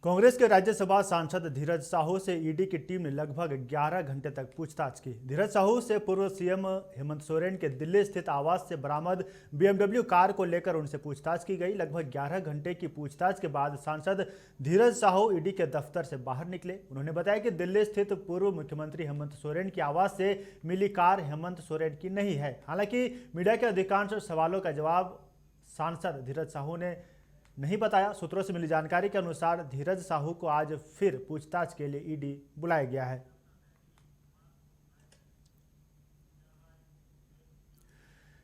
कांग्रेस के राज्यसभा सांसद धीरज साहू से ईडी की टीम ने लगभग 11 घंटे तक पूछताछ की। धीरज साहू से पूर्व सीएम हेमंत सोरेन के दिल्ली स्थित आवास से बरामद बीएमडब्ल्यू कार को लेकर उनसे पूछताछ की गई। लगभग 11 घंटे की पूछताछ के बाद सांसद धीरज साहू ईडी के दफ्तर से बाहर निकले। उन्होंने बताया कि दिल्ली स्थित पूर्व मुख्यमंत्री हेमंत सोरेन की आवास से मिली कार हेमंत सोरेन की नहीं है। हालांकि मीडिया के अधिकांश सवालों का जवाब सांसद धीरज साहू ने नहीं बताया। सूत्रों से मिली जानकारी के अनुसार धीरज साहू को आज फिर पूछताछ के लिए ईडी बुलाया गया है।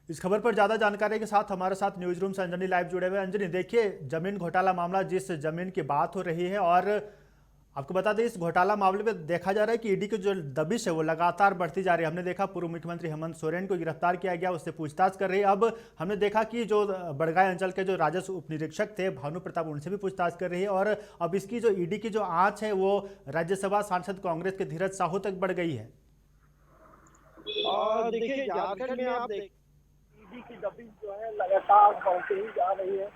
इस खबर पर ज्यादा जानकारी के साथ हमारे साथ न्यूज रूम से अंजनी लाइव जुड़े हुए। अंजनी, देखिए, जमीन घोटाला मामला, जिस जमीन की बात हो रही है, और आपको बता दें इस घोटाला मामले में देखा जा रहा है कि ईडी की जो दबिश है वो लगातार बढ़ती जा रही है। हमने देखा पूर्व मुख्यमंत्री हेमंत सोरेन को गिरफ्तार किया गया, उससे पूछताछ कर रही है। अब हमने देखा कि जो बड़गांव अंचल के जो राजस्व उप निरीक्षक थे भानु प्रताप, उनसे भी पूछताछ कर रही है। और अब इसकी जो ईडी की जो आंच है वो राज्यसभा सांसद कांग्रेस के धीरज साहू तक बढ़ गई है। देखिए, झारखंड में आप ईडी की दबिश जो है लगातार बढ़ती ही जा रही है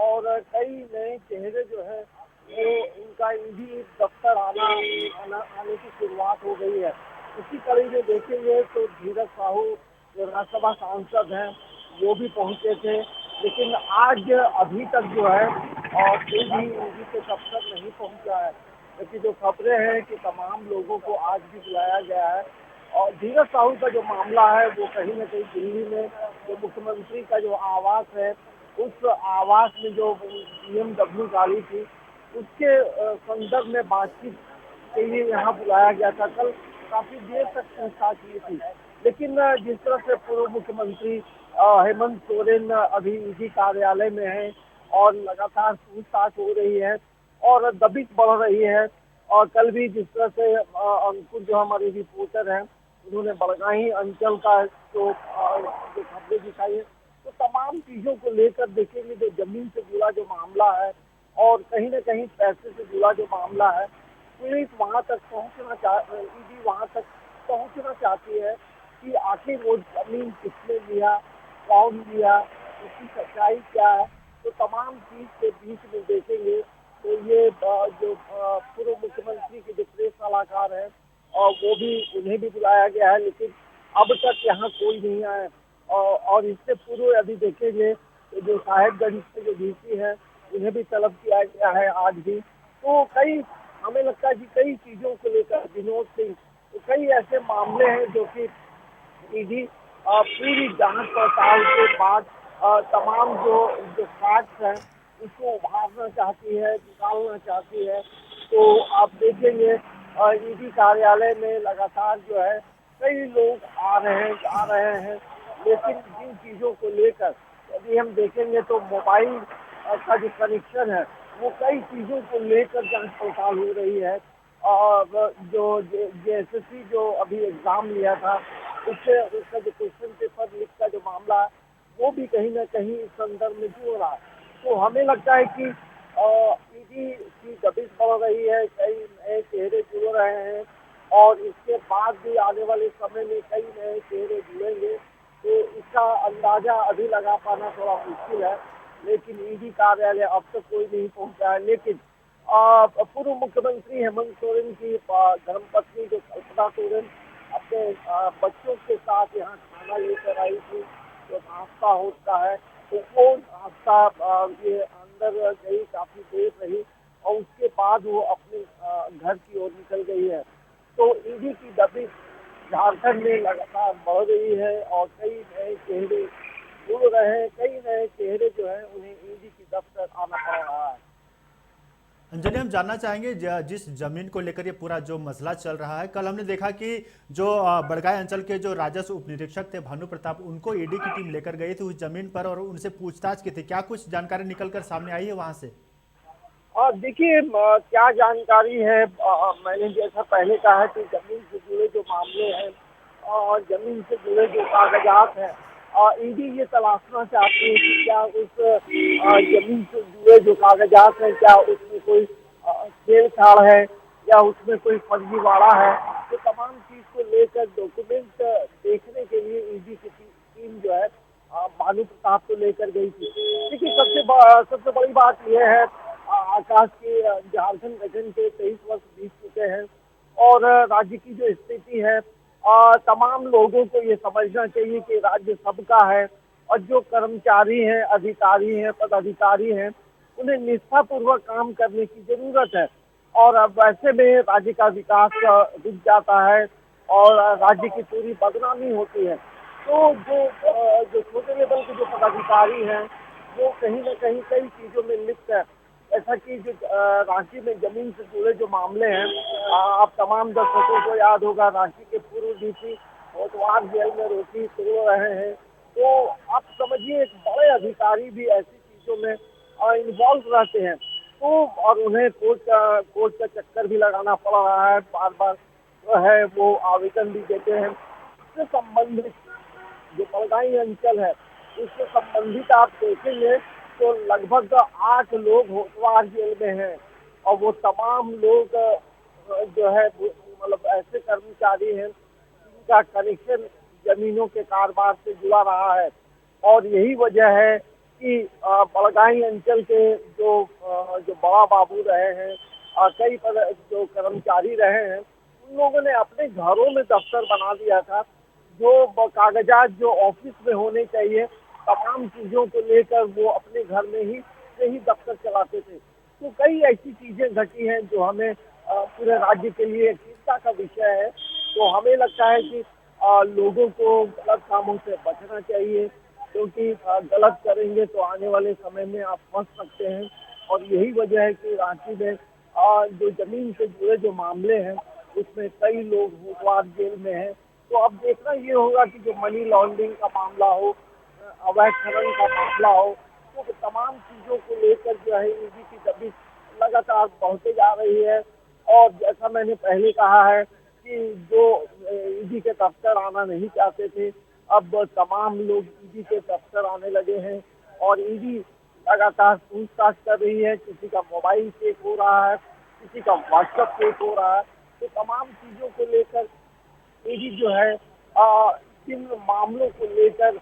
और कई नए चेहरे जो है वो उनका ईडी दफ्तर आने की शुरुआत हो गई है। इसी कड़ी में देखेंगे तो धीरज साहू जो राज्यसभा सांसद हैं वो भी पहुंचे थे, लेकिन आज अभी तक जो है और कोई भी ईडी के दफ्तर नहीं पहुंचा है। लेकिन जो खबरें हैं कि तमाम लोगों को आज भी बुलाया गया है। और धीरज साहू का जो मामला है वो कहीं न कहीं दिल्ली में जो मुख्यमंत्री का जो आवास है, उस आवास में जो बीएमडब्ल्यू गाड़ी थी उसके संदर्भ में बातचीत के लिए यहाँ बुलाया गया था। कल काफी देर तक पूछताछ की थी, लेकिन जिस तरह से पूर्व मुख्यमंत्री हेमंत सोरेन अभी ईडी कार्यालय में है और लगातार पूछताछ हो रही है और दबिश बढ़ रही है। और कल भी जिस तरह से अंकुर जो हमारे रिपोर्टर हैं उन्होंने बड़गाही अंचल का जो खबरें दिखाई है, तो तमाम चीजों को लेकर देखेंगे जो जमीन से जुड़ा जो मामला है और कहीं न कहीं पैसे से जुड़ा जो मामला है, पुलिस वहां तक ईडी वहां तक पहुंचना चाहती है कि आखिर वो जमीन किसने लिया, कौन लिया, उसकी सच्चाई क्या है। तो तमाम चीज के बीच में देखेंगे तो ये जो पूर्व मुख्यमंत्री के जो प्रेस सलाहकार है और वो भी, उन्हें भी बुलाया गया है, लेकिन अब तक यहाँ कोई नहीं आया। और इससे पूर्व यदि देखेंगे तो जो साहेबगंज के जो डीसी है उन्हें भी तलब किया गया है आज भी। तो कई, हमें लगता है कि कई चीजों को लेकर विनोद सिंह, तो कई ऐसे मामले हैं जो कि ईडी पूरी जांच पड़ताल के बाद तमाम जो फैक्ट्स हैं उसको उभारना चाहती है, निकालना चाहती है। तो आप देखेंगे ईडी कार्यालय में लगातार जो है कई लोग आ रहे हैं, लेकिन जिन चीजों को लेकर यदि हम देखेंगे तो मोबाइल का जो कनेक्शन है वो कई चीजों को लेकर जांच पड़ताल हो रही है। और जो जेएसएससी जो अभी एग्जाम लिया था उसका जो क्वेश्चन पेपर लीक का जो मामला है वो भी कहीं ना कहीं इस संदर्भ में जुड़ रहा है। तो हमें लगता है कि ईडी की दबिश बढ़ रही है, कई नए चेहरे जुड़ रहे हैं और इसके बाद भी आने वाले समय में कई नए चेहरे जुड़ेंगे। तो इसका अंदाजा अभी लगा पाना थोड़ा मुश्किल है, लेकिन ईडी कार्यालय अब तक कोई नहीं पहुंचा है। लेकिन पूर्व मुख्यमंत्री हेमंत सोरेन की धर्मपत्नी जो कल्पना सोरेन अपने बच्चों के साथ यहाँ खाना लेकर आई थी, जो नाश्ता होता है, तो वो नाश्ता ये अंदर गई, काफी देर रही और उसके बाद वो अपने घर की ओर निकल गई है। तो ईडी की दबिश झारखंड में लगातार बढ़ रही है और कई नए चेहरे जुड़ रहे हैं, कई नए चेहरे जो है उन्हें ईडी की दफ्तर आना पड़ रहा है। अंजलि, हम जानना चाहेंगे जिस जमीन को लेकर ये पूरा जो मसला चल रहा है, कल हमने देखा कि जो बड़गांव अंचल के जो राजस्व उप निरीक्षक थे भानु प्रताप, उनको ईडी की टीम लेकर गई थी उस जमीन पर और उनसे पूछताछ की थी। क्या कुछ जानकारी निकलकर सामने आई है वहां से? और देखिए, क्या जानकारी है, मैंने जैसा पहले कहा कि जमीन से जुड़े जो मामले हैं और जमीन से जुड़े जो कागजात हैं, ईडी ये तलाशना चाहती है कि क्या उस जमीन से जुड़े जो कागजात हैं क्या उसमें कोई छेड़छाड़ है या उसमें कोई फर्जीवाड़ा है। तो तमाम चीज को लेकर डॉक्यूमेंट देखने के लिए ईडी की टीम जो है भानु प्रताप को लेकर गई थी। देखिए, सबसे बड़ी बात यह है, आकाश की झारखंड गठन के 23 वर्ष बीत चुके हैं और राज्य की जो स्थिति है, तमाम लोगों को ये समझना चाहिए कि राज्य सबका है और जो कर्मचारी हैं, अधिकारी हैं, पदाधिकारी हैं, उन्हें निष्ठापूर्वक काम करने की जरूरत है। और अब वैसे में राज्य का विकास रुक जाता है और राज्य की पूरी बदनामी होती है। तो जो छोटे लेवल के जो पदाधिकारी हैं, वो कहीं न कहीं कई चीज़ों में लिप्त है। ऐसा कि जो रांची में जमीन से जुड़े जो मामले हैं, आप तमाम दर्शकों को याद होगा, रांची के पूर्व डीसी होटवार जेल में रोटी तोड़ रहे हैं। तो आप समझिए एक बड़े अधिकारी भी ऐसी चीज़ों में इन्वॉल्व रहते हैं। तो और उन्हें कोर्ट का चक्कर भी लगाना पड़ रहा है, बार-बार जो है वो आवेदन भी देते हैं। इससे संबंधित जो बलगाई अंचल है, उससे संबंधित आप देखेंगे तो लगभग 8 लोग होटवार जेल में हैं और वो तमाम लोग जो है मतलब ऐसे कर्मचारी हैं जिनका कनेक्शन जमीनों के कारोबार से जुड़ा रहा है। और यही वजह है कि बलगाई अंचल के जो बड़ा बाबू रहे हैं, कई जो कर्मचारी रहे हैं, उन लोगों ने अपने घरों में दफ्तर बना दिया था। जो कागजात जो ऑफिस में होने चाहिए, तमाम चीज़ों को लेकर वो अपने घर में ही दफ्तर चलाते थे। तो कई ऐसी चीज़ें घटी हैं जो हमें पूरे राज्य के लिए चिंता का विषय है। तो हमें लगता है कि लोगों को गलत कामों से बचना चाहिए, क्योंकि गलत करेंगे तो आने वाले समय में आप फंस सकते हैं। और यही वजह है कि रांची में जो जमीन से जुड़े जो मामले हैं, उसमें कई लोग होटवार जेल में हैं। तो अब देखना ये होगा कि जो मनी लॉन्ड्रिंग का मामला हो, अवैध खनन का मामला हो, तो तमाम चीज़ों को लेकर जो है ईडी की दबिश लगातार बढ़ते जा रही है। और जैसा मैंने पहले कहा है कि जो ईडी के दफ्तर आना नहीं चाहते थे, अब तमाम लोग ईडी के दफ्तर आने लगे हैं और ईडी लगातार पूछताछ कर रही है। किसी का मोबाइल चेक हो रहा है, किसी का व्हाट्सएप चेक हो रहा है। तो तमाम चीज़ों को लेकर ईडी जो है इन मामलों को लेकर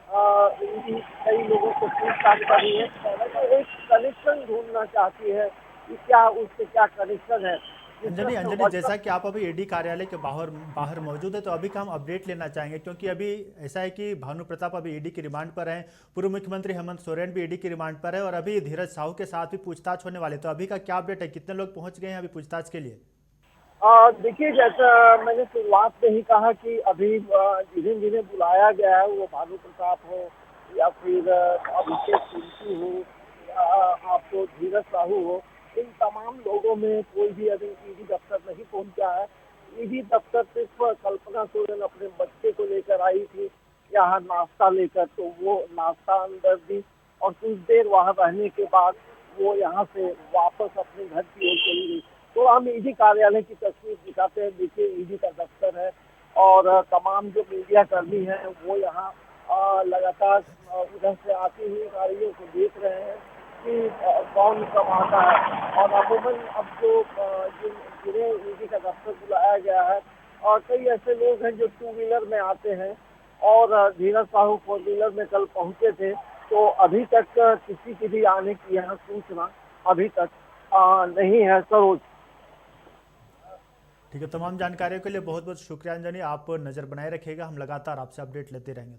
ईडी कई लोगों को पूछताछ कर रही है। तो एक कनेक्शन ढूंढना चाहती है कि क्या उससे क्या कनेक्शन है। अंजनी जिसमें अंजनी, जैसा व्हाट्सएप कि आप अभी ईडी कार्यालय के बाहर बाहर मौजूद है, तो अभी का हम अपडेट लेना चाहेंगे, क्योंकि अभी ऐसा है कि भानु प्रताप अभी ईडी की रिमांड पर हैं, पूर्व मुख्यमंत्री हेमंत सोरेन भी ईडी की रिमांड पर है और अभी धीरज साहू के साथ भी पूछताछ होने वाले। तो अभी का क्या अपडेट है, कितने लोग पहुंच गए हैं अभी पूछताछ के लिए? देखिए, जैसा मैंने शुरुआत में ही कहा कि अभी जिन्हें जिन्हें बुलाया गया है, वो भानु प्रताप हो या फिर अभिषेक सिंह हो या आपको धीरज साहू हो, इन तमाम लोगों में कोई भी अभी ईडी दफ्तर नहीं पहुंचा है। ईडी दफ्तर सिर्फ कल्पना सोरेन अपने बच्चे को लेकर आई थी यहाँ नाश्ता लेकर, तो वो नाश्ता अंदर दी और कुछ देर वहाँ रहने के बाद वो यहाँ से वापस अपने घर की ओर चली गई। तो हम ईडी कार्यालय की तस्वीर दिखाते हैं। देखिए, ईडी का दफ्तर है और तमाम जो मीडिया कर्मी हैं वो यहाँ लगातार उधर से आती हुई गाड़ियों को देख रहे हैं कि कौन कब आता है। और अमूमन अब जिन्हें ईडी का दफ्तर बुलाया गया है, और कई ऐसे लोग हैं जो 2 व्हीलर में आते हैं और धीरज साहू 4 व्हीलर में कल पहुंचे थे। तो अभी तक किसी की भी आने की यहाँ सूचना अभी तक नहीं है। सरोज, ठीक है, तमाम जानकारियों के लिए बहुत बहुत शुक्रिया अंजनी। आप नज़र बनाए रखिएगा, हम लगातार आपसे अपडेट लेते रहेंगे।